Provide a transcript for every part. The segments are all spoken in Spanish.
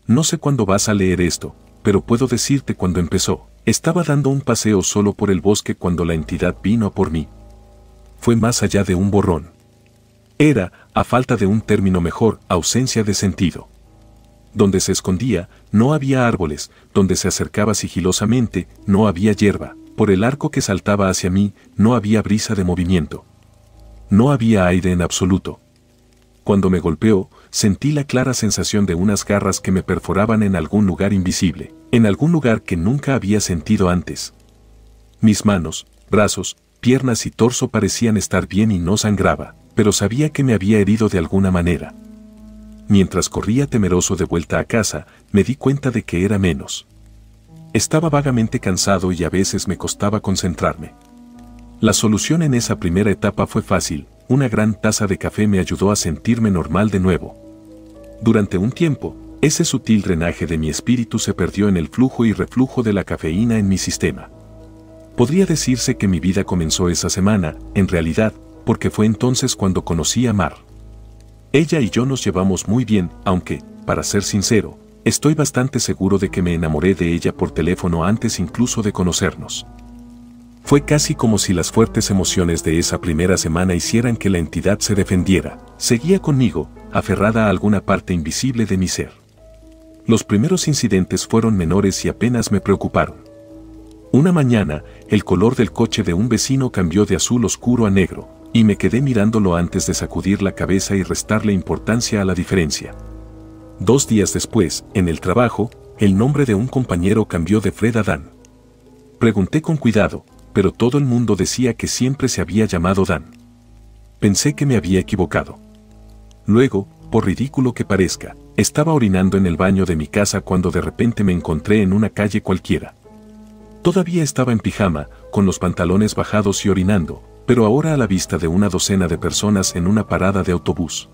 No sé cuándo vas a leer esto, pero puedo decirte cuándo empezó. Estaba dando un paseo solo por el bosque cuando la entidad vino a por mí. Fue más allá de un borrón. Era, a falta de un término mejor, ausencia de sentido. Donde se escondía, no había árboles; donde se acercaba sigilosamente, no había hierba; por el arco que saltaba hacia mí, no había brisa de movimiento. No había aire en absoluto. Cuando me golpeó, sentí la clara sensación de unas garras que me perforaban en algún lugar invisible, en algún lugar que nunca había sentido antes. Mis manos, brazos, piernas y torso parecían estar bien y no sangraba, pero sabía que me había herido de alguna manera. Mientras corría temeroso de vuelta a casa, me di cuenta de que era menos. Estaba vagamente cansado y a veces me costaba concentrarme. La solución en esa primera etapa fue fácil: una gran taza de café me ayudó a sentirme normal de nuevo. Durante un tiempo, ese sutil drenaje de mi espíritu se perdió en el flujo y reflujo de la cafeína en mi sistema. Podría decirse que mi vida comenzó esa semana, en realidad, porque fue entonces cuando conocí a Mar. Ella y yo nos llevamos muy bien, aunque, para ser sincero, estoy bastante seguro de que me enamoré de ella por teléfono antes incluso de conocernos. Fue casi como si las fuertes emociones de esa primera semana hicieran que la entidad se defendiera. Seguía conmigo, aferrada a alguna parte invisible de mi ser. Los primeros incidentes fueron menores y apenas me preocuparon. Una mañana, el color del coche de un vecino cambió de azul oscuro a negro, y me quedé mirándolo antes de sacudir la cabeza y restarle importancia a la diferencia. 2 días después, en el trabajo, el nombre de un compañero cambió de Fred a Dan. Pregunté con cuidado, pero todo el mundo decía que siempre se había llamado Dan. Pensé que me había equivocado. Luego, por ridículo que parezca, estaba orinando en el baño de mi casa cuando de repente me encontré en una calle cualquiera. Todavía estaba en pijama, con los pantalones bajados y orinando, pero ahora a la vista de una docena de personas en una parada de autobús.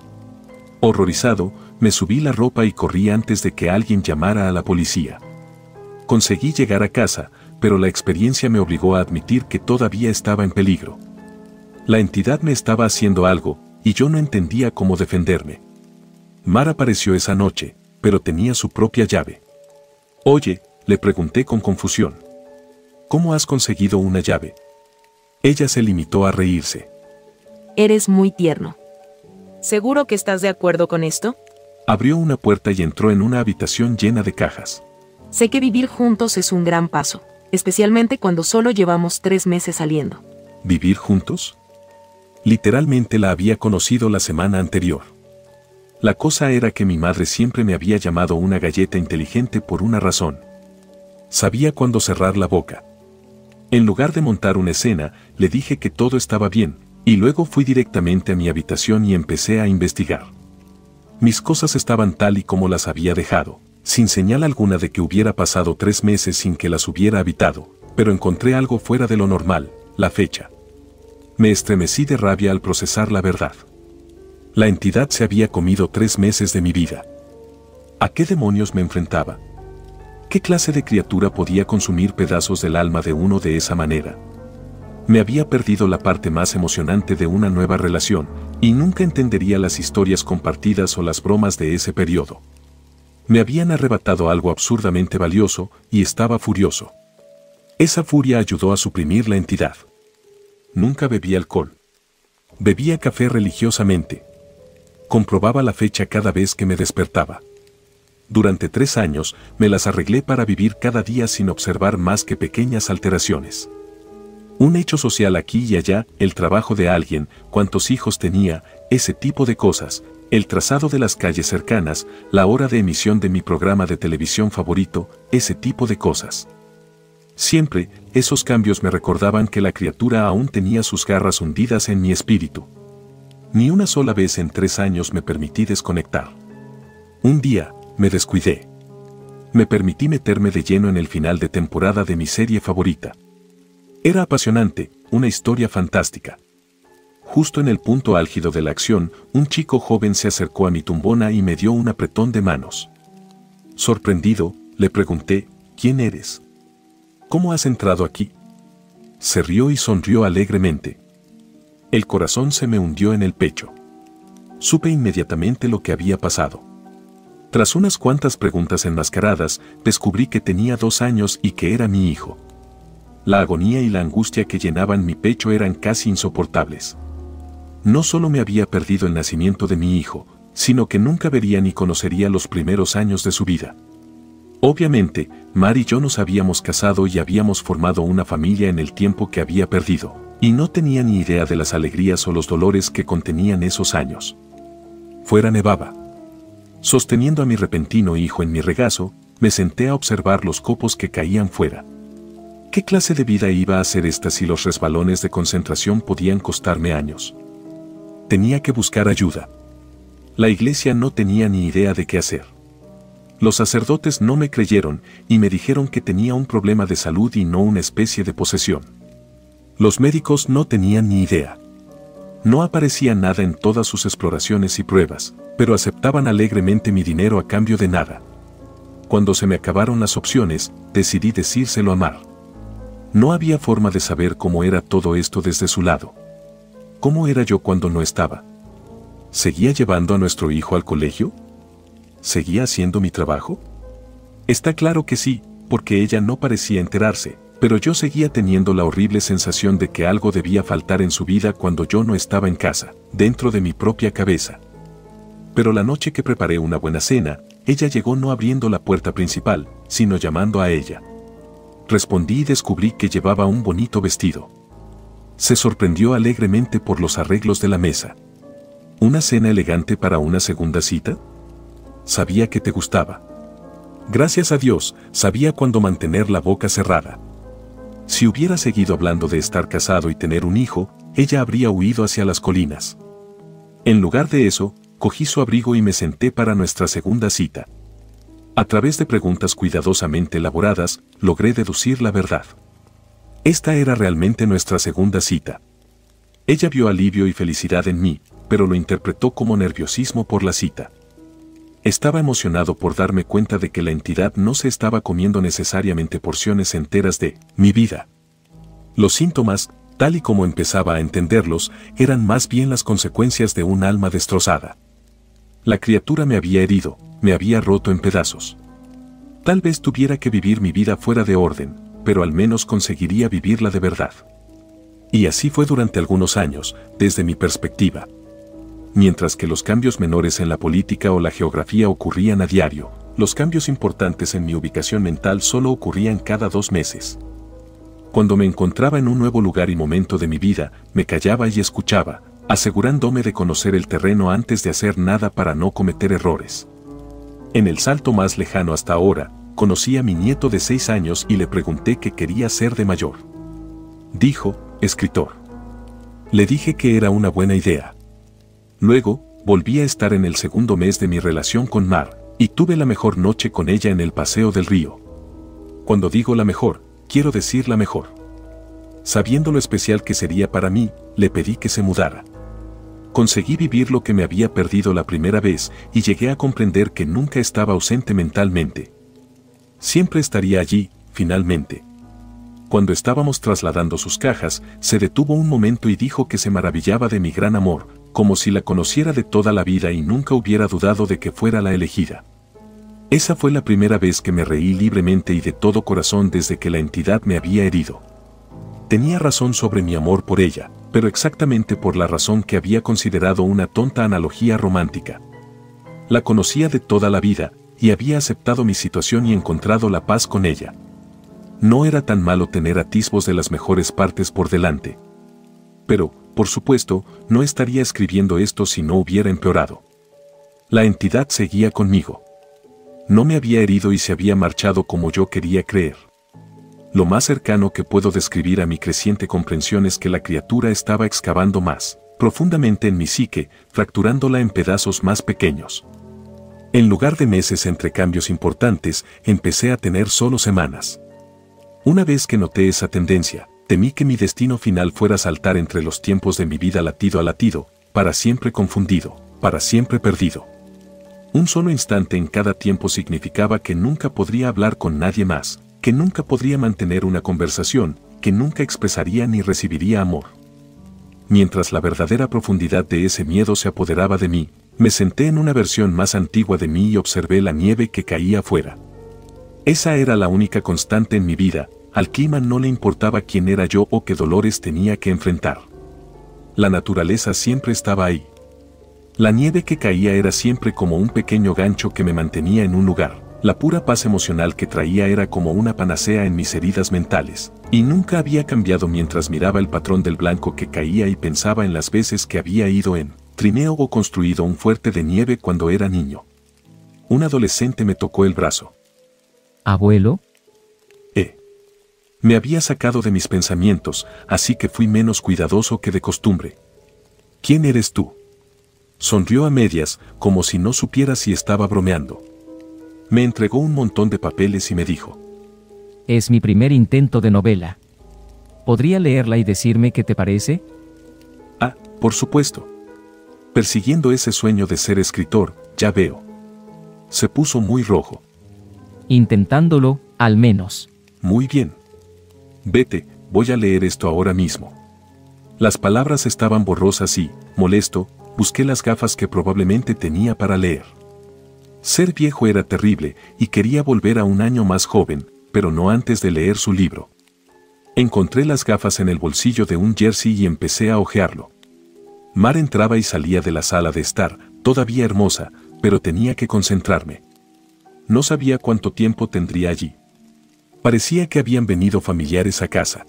Horrorizado, me subí la ropa y corrí antes de que alguien llamara a la policía. Conseguí llegar a casa, pero la experiencia me obligó a admitir que todavía estaba en peligro. La entidad me estaba haciendo algo, y yo no entendía cómo defenderme. Mar apareció esa noche, pero tenía su propia llave. «Oye», le pregunté con confusión, «¿cómo has conseguido una llave?» Ella se limitó a reírse. Eres muy tierno. ¿Seguro que estás de acuerdo con esto? Abrió una puerta y entró en una habitación llena de cajas. Sé que vivir juntos es un gran paso, especialmente cuando solo llevamos 3 meses saliendo. ¿Vivir juntos? Literalmente la había conocido la semana anterior. La cosa era que mi madre siempre me había llamado una galleta inteligente por una razón. Sabía cuándo cerrar la boca. En lugar de montar una escena, le dije que todo estaba bien, y luego fui directamente a mi habitación y empecé a investigar. Mis cosas estaban tal y como las había dejado, sin señal alguna de que hubiera pasado 3 meses sin que las hubiera habitado, pero encontré algo fuera de lo normal: la fecha. Me estremecí de rabia al procesar la verdad. La entidad se había comido 3 meses de mi vida. ¿A qué demonios me enfrentaba? ¿Qué clase de criatura podía consumir pedazos del alma de uno de esa manera? Me había perdido la parte más emocionante de una nueva relación, y nunca entendería las historias compartidas o las bromas de ese periodo. Me habían arrebatado algo absurdamente valioso, y estaba furioso. Esa furia ayudó a suprimir la entidad. Nunca bebí alcohol. Bebía café religiosamente. Comprobaba la fecha cada vez que me despertaba. Durante 3 años, me las arreglé para vivir cada día sin observar más que pequeñas alteraciones. Un hecho social aquí y allá, el trabajo de alguien, cuántos hijos tenía, ese tipo de cosas, el trazado de las calles cercanas, la hora de emisión de mi programa de televisión favorito, ese tipo de cosas. Siempre, esos cambios me recordaban que la criatura aún tenía sus garras hundidas en mi espíritu. Ni una sola vez en 3 años me permití desconectar. Un día, me descuidé. Me permití meterme de lleno en el final de temporada de mi serie favorita. Era apasionante, una historia fantástica. Justo en el punto álgido de la acción, un chico joven se acercó a mi tumbona y me dio un apretón de manos. Sorprendido, le pregunté, ¿quién eres? ¿Cómo has entrado aquí? Se rió y sonrió alegremente. El corazón se me hundió en el pecho. Supe inmediatamente lo que había pasado. Tras unas cuantas preguntas enmascaradas, descubrí que tenía 2 años y que era mi hijo. La agonía y la angustia que llenaban mi pecho eran casi insoportables. No solo me había perdido el nacimiento de mi hijo, sino que nunca vería ni conocería los primeros años de su vida. Obviamente, Mar y yo nos habíamos casado y habíamos formado una familia en el tiempo que había perdido, y no tenía ni idea de las alegrías o los dolores que contenían esos años. Fuera nevaba. Sosteniendo a mi repentino hijo en mi regazo, me senté a observar los copos que caían fuera. ¿Qué clase de vida iba a ser esta si los resbalones de concentración podían costarme años? Tenía que buscar ayuda. La iglesia no tenía ni idea de qué hacer. Los sacerdotes no me creyeron y me dijeron que tenía un problema de salud y no una especie de posesión. Los médicos no tenían ni idea. No aparecía nada en todas sus exploraciones y pruebas, pero aceptaban alegremente mi dinero a cambio de nada. Cuando se me acabaron las opciones, decidí decírselo a Mar. No había forma de saber cómo era todo esto desde su lado. ¿Cómo era yo cuando no estaba? ¿Seguía llevando a nuestro hijo al colegio? ¿Seguía haciendo mi trabajo? Está claro que sí, porque ella no parecía enterarse, pero yo seguía teniendo la horrible sensación de que algo debía faltar en su vida cuando yo no estaba en casa, dentro de mi propia cabeza. Pero la noche que preparé una buena cena, ella llegó no abriendo la puerta principal, sino llamando a ella. Respondí y descubrí que llevaba un bonito vestido. Se sorprendió alegremente por los arreglos de la mesa. ¿Una cena elegante para una segunda cita? Sabía que te gustaba. Gracias a Dios, sabía cuándo mantener la boca cerrada. Si hubiera seguido hablando de estar casado y tener un hijo, ella habría huido hacia las colinas. En lugar de eso, cogí su abrigo y me senté para nuestra segunda cita. A través de preguntas cuidadosamente elaboradas, logré deducir la verdad. Esta era realmente nuestra segunda cita. Ella vio alivio y felicidad en mí, pero lo interpretó como nerviosismo por la cita. Estaba emocionado por darme cuenta de que la entidad no se estaba comiendo necesariamente porciones enteras de mi vida. Los síntomas, tal y como empezaba a entenderlos, eran más bien las consecuencias de un alma destrozada. La criatura me había herido, me había roto en pedazos. Tal vez tuviera que vivir mi vida fuera de orden, pero al menos conseguiría vivirla de verdad. Y así fue durante algunos años, desde mi perspectiva. Mientras que los cambios menores en la política o la geografía ocurrían a diario, los cambios importantes en mi ubicación mental solo ocurrían cada 2 meses. Cuando me encontraba en un nuevo lugar y momento de mi vida, me callaba y escuchaba, asegurándome de conocer el terreno antes de hacer nada para no cometer errores. En el salto más lejano hasta ahora, conocí a mi nieto de 6 años y le pregunté qué quería ser de mayor. Dijo, escritor. Le dije que era una buena idea. Luego, volví a estar en el segundo mes de mi relación con Mar, y tuve la mejor noche con ella en el paseo del río. Cuando digo la mejor, quiero decir la mejor. Sabiendo lo especial que sería para mí, le pedí que se mudara. Conseguí vivir lo que me había perdido la primera vez y llegué a comprender que nunca estaba ausente mentalmente. Siempre estaría allí, finalmente. Cuando estábamos trasladando sus cajas, se detuvo un momento y dijo que se maravillaba de mi gran amor, como si la conociera de toda la vida y nunca hubiera dudado de que fuera la elegida. Esa fue la primera vez que me reí libremente y de todo corazón desde que la entidad me había herido. Tenía razón sobre mi amor por ella, pero exactamente por la razón que había considerado una tonta analogía romántica. La conocía de toda la vida, y había aceptado mi situación y encontrado la paz con ella. No era tan malo tener atisbos de las mejores partes por delante. Pero, por supuesto, no estaría escribiendo esto si no hubiera empeorado. La entidad seguía conmigo. No me había herido y se había marchado como yo quería creer. Lo más cercano que puedo describir a mi creciente comprensión es que la criatura estaba excavando más profundamente en mi psique, fracturándola en pedazos más pequeños. En lugar de meses entre cambios importantes, empecé a tener solo semanas. Una vez que noté esa tendencia, temí que mi destino final fuera saltar entre los tiempos de mi vida latido a latido, para siempre confundido, para siempre perdido. Un solo instante en cada tiempo significaba que nunca podría hablar con nadie más, que nunca podría mantener una conversación, que nunca expresaría ni recibiría amor. Mientras la verdadera profundidad de ese miedo se apoderaba de mí, Me senté en una versión más antigua de mí y observé la nieve que caía afuera. Esa era la única constante en mi vida. Al clima no le importaba quién era yo o qué dolores tenía que enfrentar. La naturaleza siempre estaba ahí. La nieve que caía era siempre como un pequeño gancho que me mantenía en un lugar. La pura paz emocional que traía era como una panacea en mis heridas mentales, y nunca había cambiado mientras miraba el patrón del blanco que caía y pensaba en las veces que había ido en trineo o construido un fuerte de nieve cuando era niño. Un adolescente me tocó el brazo. ¿Abuelo? Me había sacado de mis pensamientos, así que fui menos cuidadoso que de costumbre. ¿Quién eres tú? Sonrió a medias, como si no supiera si estaba bromeando. Me entregó un montón de papeles y me dijo: Es mi primer intento de novela. ¿Podría leerla y decirme qué te parece? Ah, por supuesto. Persiguiendo ese sueño de ser escritor, ya veo. Se puso muy rojo. Intentándolo, al menos. Muy bien. Vete, voy a leer esto ahora mismo. Las palabras estaban borrosas y, molesto, busqué las gafas que probablemente tenía para leer. Ser viejo era terrible y quería volver a un año más joven, pero no antes de leer su libro. Encontré las gafas en el bolsillo de un jersey y empecé a hojearlo. Mar entraba y salía de la sala de estar, todavía hermosa, pero tenía que concentrarme. No sabía cuánto tiempo tendría allí. Parecía que habían venido familiares a casa.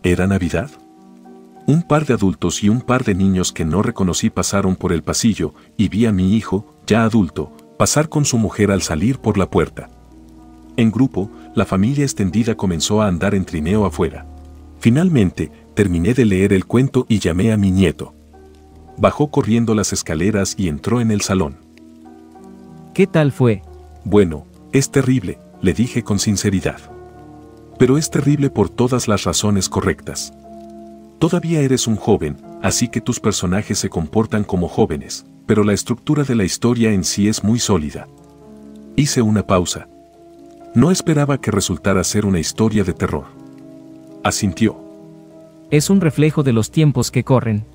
¿Era Navidad? Un par de adultos y un par de niños que no reconocí pasaron por el pasillo y vi a mi hijo, ya adulto, pasar con su mujer al salir por la puerta. En grupo, la familia extendida comenzó a andar en trineo afuera. Finalmente, terminé de leer el cuento y llamé a mi nieto. Bajó corriendo las escaleras y entró en el salón. ¿Qué tal fue? Bueno, es terrible, le dije con sinceridad. Pero es terrible por todas las razones correctas. Todavía eres un joven, así que tus personajes se comportan como jóvenes, pero la estructura de la historia en sí es muy sólida. Hice una pausa. No esperaba que resultara ser una historia de terror. Asintió. Es un reflejo de los tiempos que corren.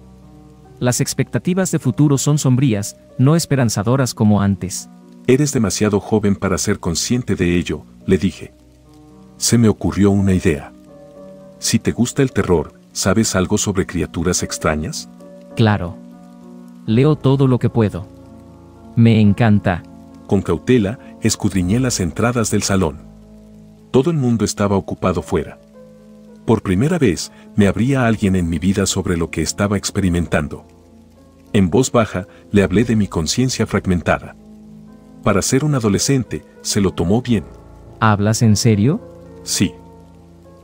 Las expectativas de futuro son sombrías, no esperanzadoras como antes. Eres demasiado joven para ser consciente de ello, le dije. Se me ocurrió una idea. Si te gusta el terror, ¿sabes algo sobre criaturas extrañas? Claro. Leo todo lo que puedo. Me encanta. Con cautela, escudriñé las entradas del salón. Todo el mundo estaba ocupado fuera. Por primera vez, me abría alguien en mi vida sobre lo que estaba experimentando. En voz baja, le hablé de mi conciencia fragmentada. Para ser un adolescente, se lo tomó bien. ¿Hablas en serio? Sí.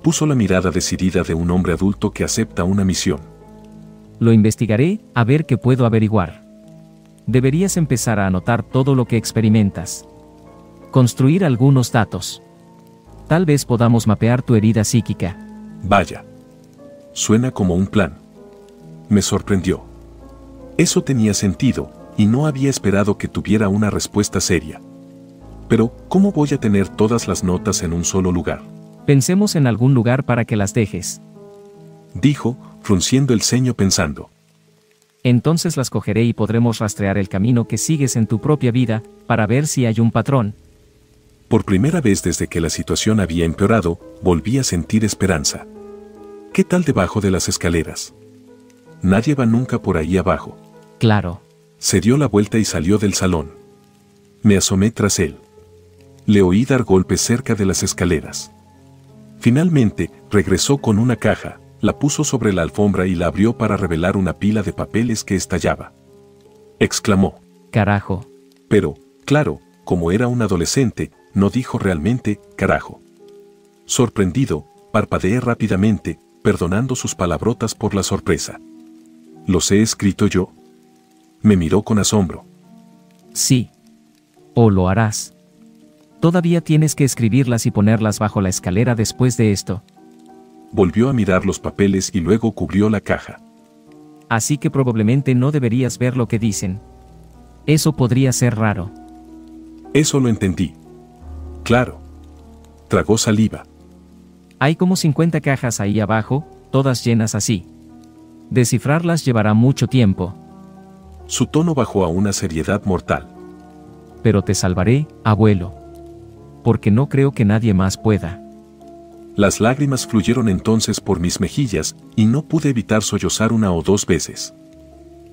Puso la mirada decidida de un hombre adulto que acepta una misión. Lo investigaré, a ver qué puedo averiguar. Deberías empezar a anotar todo lo que experimentas. Construir algunos datos. Tal vez podamos mapear tu herida psíquica. Vaya. Suena como un plan. Me sorprendió. Eso tenía sentido, y no había esperado que tuviera una respuesta seria. Pero, ¿cómo voy a tener todas las notas en un solo lugar? Pensemos en algún lugar para que las dejes. Dijo, frunciendo el ceño pensando. Entonces las cogeré y podremos rastrear el camino que sigues en tu propia vida, para ver si hay un patrón. Por primera vez desde que la situación había empeorado, volví a sentir esperanza. ¿Qué tal debajo de las escaleras? Nadie va nunca por ahí abajo. Claro. Se dio la vuelta y salió del salón. Me asomé tras él. Le oí dar golpes cerca de las escaleras. Finalmente, regresó con una caja, la puso sobre la alfombra y la abrió para revelar una pila de papeles que estallaba. Exclamó. Carajo. Pero, claro, como era un adolescente, no dijo realmente, carajo. Sorprendido, parpadeé rápidamente, perdonando sus palabrotas por la sorpresa. ¿Los he escrito yo? Me miró con asombro. Sí. O lo harás. Todavía tienes que escribirlas y ponerlas bajo la escalera después de esto. Volvió a mirar los papeles y luego cubrió la caja. Así que probablemente no deberías ver lo que dicen. Eso podría ser raro. Eso lo entendí. Claro. Tragó saliva. Hay como 50 cajas ahí abajo, todas llenas así. Descifrarlas llevará mucho tiempo. Su tono bajó a una seriedad mortal. Pero te salvaré, abuelo. Porque no creo que nadie más pueda. Las lágrimas fluyeron entonces por mis mejillas, y no pude evitar sollozar una o dos veces.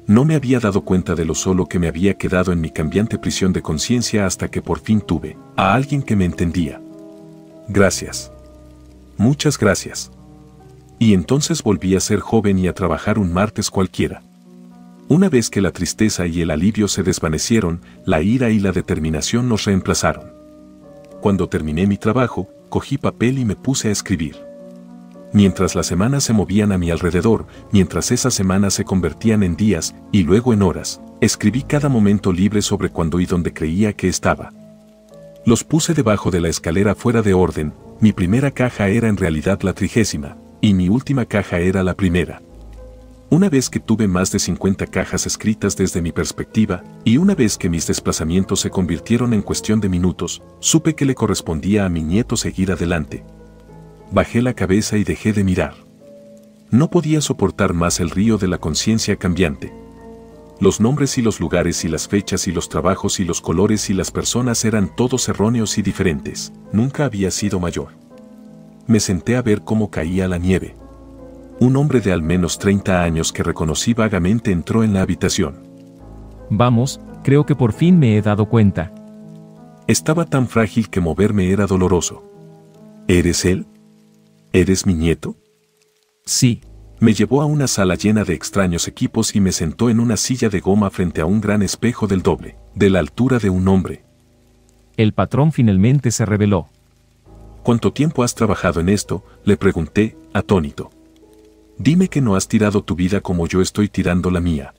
No me había dado cuenta de lo solo que me había quedado en mi cambiante prisión de conciencia hasta que por fin tuve a alguien que me entendía. Gracias. Muchas gracias. Y entonces volví a ser joven y a trabajar un martes cualquiera. Una vez que la tristeza y el alivio se desvanecieron, la ira y la determinación nos reemplazaron. Cuando terminé mi trabajo, cogí papel y me puse a escribir. Mientras las semanas se movían a mi alrededor, mientras esas semanas se convertían en días y luego en horas, escribí cada momento libre sobre cuándo y dónde creía que estaba. Los puse debajo de la escalera fuera de orden. Mi primera caja era en realidad la 30ª, y mi última caja era la primera. Una vez que tuve más de 50 cajas escritas desde mi perspectiva, y una vez que mis desplazamientos se convirtieron en cuestión de minutos, supe que le correspondía a mi nieto seguir adelante. Bajé la cabeza y dejé de mirar. No podía soportar más el río de la conciencia cambiante. Los nombres y los lugares y las fechas y los trabajos y los colores y las personas eran todos erróneos y diferentes. Nunca había sido mayor. Me senté a ver cómo caía la nieve. Un hombre de al menos 30 años que reconocí vagamente entró en la habitación. Vamos, creo que por fin me he dado cuenta. Estaba tan frágil que moverme era doloroso. ¿Eres él? ¿Eres mi nieto? Sí. Me llevó a una sala llena de extraños equipos y me sentó en una silla de goma frente a un gran espejo del doble, de la altura de un hombre. El patrón finalmente se reveló. ¿Cuánto tiempo has trabajado en esto?, le pregunté, atónito. Dime que no has tirado tu vida como yo estoy tirando la mía.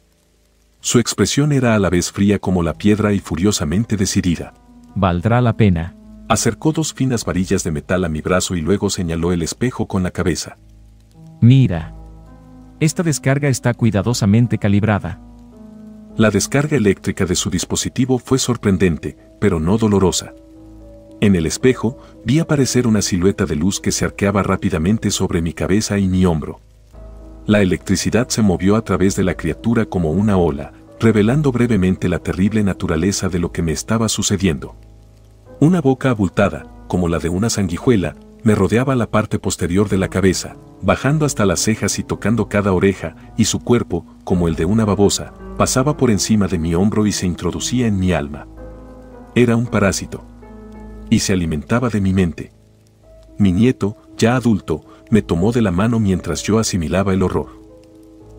Su expresión era a la vez fría como la piedra y furiosamente decidida. Valdrá la pena. Acercó 2 finas varillas de metal a mi brazo y luego señaló el espejo con la cabeza. Mira. Esta descarga está cuidadosamente calibrada. La descarga eléctrica de su dispositivo fue sorprendente, pero no dolorosa. En el espejo, vi aparecer una silueta de luz que se arqueaba rápidamente sobre mi cabeza y mi hombro. La electricidad se movió a través de la criatura como una ola, revelando brevemente la terrible naturaleza de lo que me estaba sucediendo. Una boca abultada, como la de una sanguijuela, me rodeaba la parte posterior de la cabeza, bajando hasta las cejas y tocando cada oreja, y su cuerpo, como el de una babosa, pasaba por encima de mi hombro y se introducía en mi alma. Era un parásito. Y se alimentaba de mi mente. Mi nieto, ya adulto, me tomó de la mano mientras yo asimilaba el horror.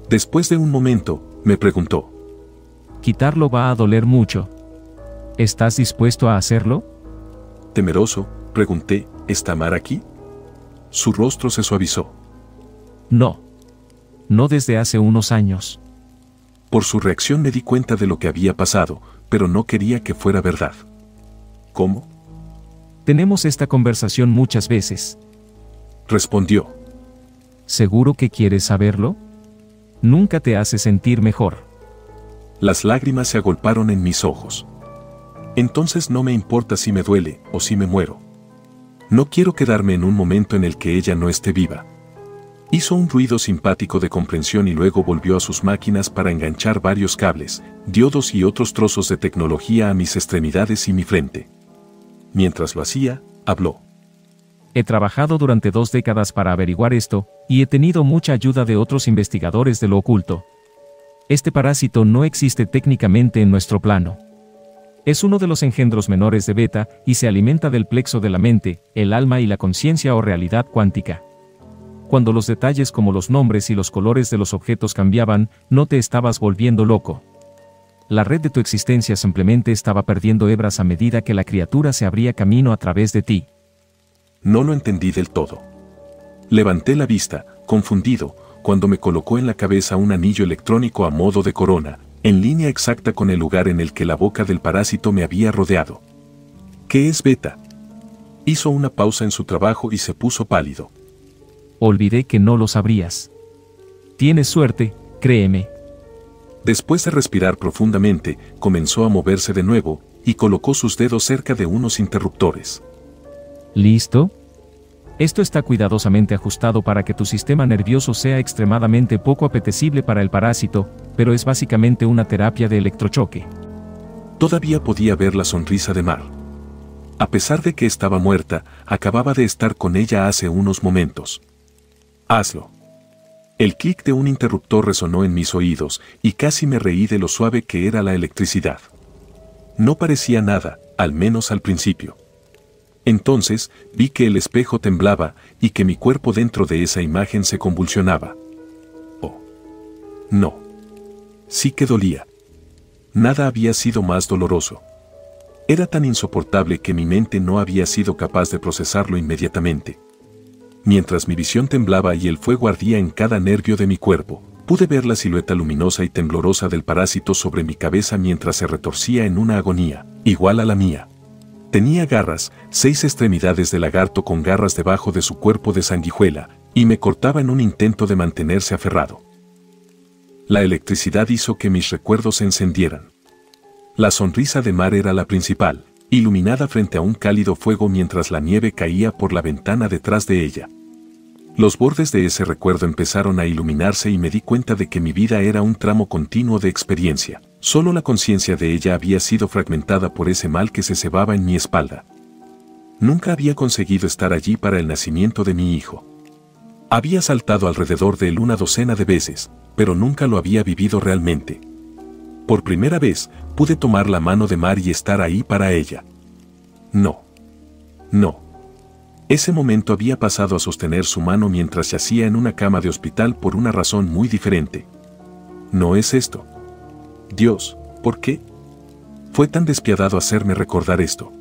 Después de un momento, me preguntó. Quitarlo va a doler mucho. ¿Estás dispuesto a hacerlo? Temeroso, pregunté, ¿está Mar aquí? Su rostro se suavizó. No. No desde hace unos años. Por su reacción me di cuenta de lo que había pasado, pero no quería que fuera verdad. ¿Cómo? Tenemos esta conversación muchas veces. Respondió. ¿Seguro que quieres saberlo? Nunca te hace sentir mejor. Las lágrimas se agolparon en mis ojos. Entonces no me importa si me duele o si me muero. No quiero quedarme en un momento en el que ella no esté viva. Hizo un ruido simpático de comprensión y luego volvió a sus máquinas para enganchar varios cables, diodos y otros trozos de tecnología a mis extremidades y mi frente. Mientras lo hacía, habló. He trabajado durante 2 décadas para averiguar esto, y he tenido mucha ayuda de otros investigadores de lo oculto. Este parásito no existe técnicamente en nuestro plano. Es uno de los engendros menores de Beta y se alimenta del plexo de la mente, el alma y la conciencia o realidad cuántica. Cuando los detalles como los nombres y los colores de los objetos cambiaban, no te estabas volviendo loco. La red de tu existencia simplemente estaba perdiendo hebras a medida que la criatura se abría camino a través de ti. No lo entendí del todo. Levanté la vista, confundido, cuando me colocó en la cabeza un anillo electrónico a modo de corona, en línea exacta con el lugar en el que la boca del parásito me había rodeado. ¿Qué es Beta? Hizo una pausa en su trabajo y se puso pálido. Olvidé que no lo sabrías. Tienes suerte, créeme. Después de respirar profundamente, comenzó a moverse de nuevo, y colocó sus dedos cerca de unos interruptores. ¿Listo? Esto está cuidadosamente ajustado para que tu sistema nervioso sea extremadamente poco apetecible para el parásito, pero es básicamente una terapia de electrochoque. Todavía podía ver la sonrisa de Mar. A pesar de que estaba muerta, acababa de estar con ella hace unos momentos. Hazlo. El clic de un interruptor resonó en mis oídos y casi me reí de lo suave que era la electricidad. No parecía nada, al menos al principio. Entonces, vi que el espejo temblaba y que mi cuerpo dentro de esa imagen se convulsionaba. Oh. No. Sí que dolía. Nada había sido más doloroso. Era tan insoportable que mi mente no había sido capaz de procesarlo inmediatamente. Mientras mi visión temblaba y el fuego ardía en cada nervio de mi cuerpo, pude ver la silueta luminosa y temblorosa del parásito sobre mi cabeza mientras se retorcía en una agonía, igual a la mía. Tenía garras, 6 extremidades de lagarto con garras debajo de su cuerpo de sanguijuela, y me cortaba en un intento de mantenerse aferrado. La electricidad hizo que mis recuerdos se encendieran. La sonrisa de Mar era la principal, iluminada frente a un cálido fuego mientras la nieve caía por la ventana detrás de ella. Los bordes de ese recuerdo empezaron a iluminarse y me di cuenta de que mi vida era un tramo continuo de experiencia. Solo la conciencia de ella había sido fragmentada por ese mal que se cebaba en mi espalda. Nunca había conseguido estar allí para el nacimiento de mi hijo. Había saltado alrededor de él una docena de veces, pero nunca lo había vivido realmente. Por primera vez, pude tomar la mano de Mar y estar ahí para ella. No. No. Ese momento había pasado a sostener su mano mientras yacía en una cama de hospital por una razón muy diferente. No es esto. Dios, ¿por qué? Fue tan despiadado hacerme recordar esto.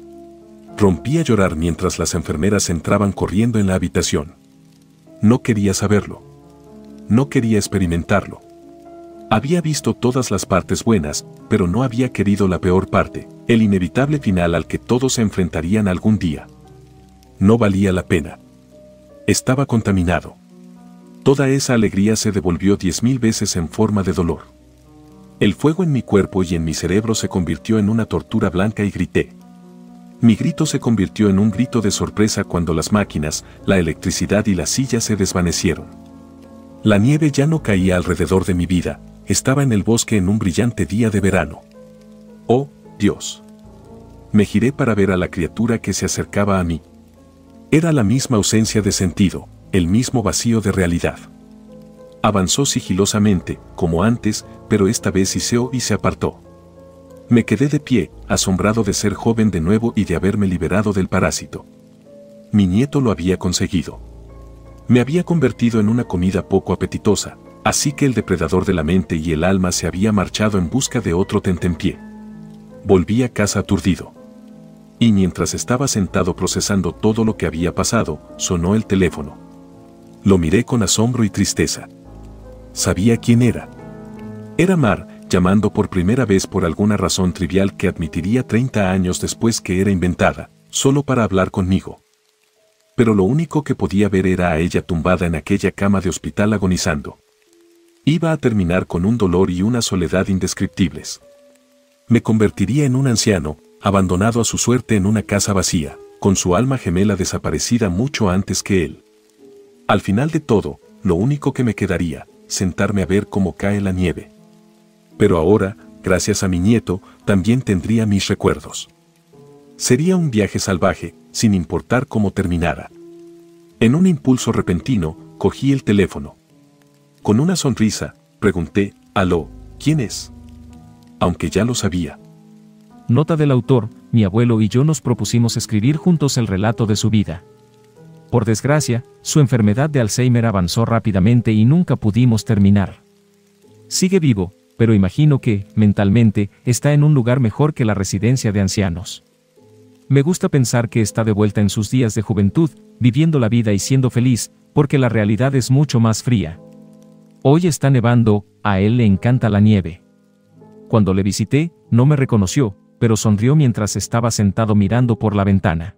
Rompí a llorar mientras las enfermeras entraban corriendo en la habitación. No quería saberlo. No quería experimentarlo. Había visto todas las partes buenas, pero no había querido la peor parte, el inevitable final al que todos se enfrentarían algún día. No valía la pena. Estaba contaminado. Toda esa alegría se devolvió 10.000 veces en forma de dolor. El fuego en mi cuerpo y en mi cerebro se convirtió en una tortura blanca y grité. Mi grito se convirtió en un grito de sorpresa cuando las máquinas, la electricidad y las sillas se desvanecieron. La nieve ya no caía alrededor de mi vida, estaba en el bosque en un brillante día de verano. ¡Oh, Dios! Me giré para ver a la criatura que se acercaba a mí. Era la misma ausencia de sentido, el mismo vacío de realidad. Avanzó sigilosamente, como antes, pero esta vez hiceó y se apartó. Me quedé de pie, asombrado de ser joven de nuevo y de haberme liberado del parásito. Mi nieto lo había conseguido. Me había convertido en una comida poco apetitosa, así que el depredador de la mente y el alma se había marchado en busca de otro tentempié. Volví a casa aturdido. Y mientras estaba sentado procesando todo lo que había pasado, sonó el teléfono. Lo miré con asombro y tristeza. Sabía quién era. Era Mar, llamando por primera vez por alguna razón trivial que admitiría 30 años después que era inventada, solo para hablar conmigo. Pero lo único que podía ver era a ella tumbada en aquella cama de hospital agonizando. Iba a terminar con un dolor y una soledad indescriptibles. Me convertiría en un anciano, abandonado a su suerte en una casa vacía, con su alma gemela desaparecida mucho antes que él. Al final de todo, lo único que me quedaría, sentarme a ver cómo cae la nieve. Pero ahora, gracias a mi nieto, también tendría mis recuerdos. Sería un viaje salvaje, sin importar cómo terminara. En un impulso repentino, cogí el teléfono. Con una sonrisa, pregunté, «¿Aló, quién es?». Aunque ya lo sabía. Nota del autor: mi abuelo y yo nos propusimos escribir juntos el relato de su vida. Por desgracia, su enfermedad de Alzheimer avanzó rápidamente y nunca pudimos terminar. Sigue vivo, pero imagino que, mentalmente, está en un lugar mejor que la residencia de ancianos. Me gusta pensar que está de vuelta en sus días de juventud, viviendo la vida y siendo feliz, porque la realidad es mucho más fría. Hoy está nevando, a él le encanta la nieve. Cuando le visité, no me reconoció, pero sonrió mientras estaba sentado mirando por la ventana.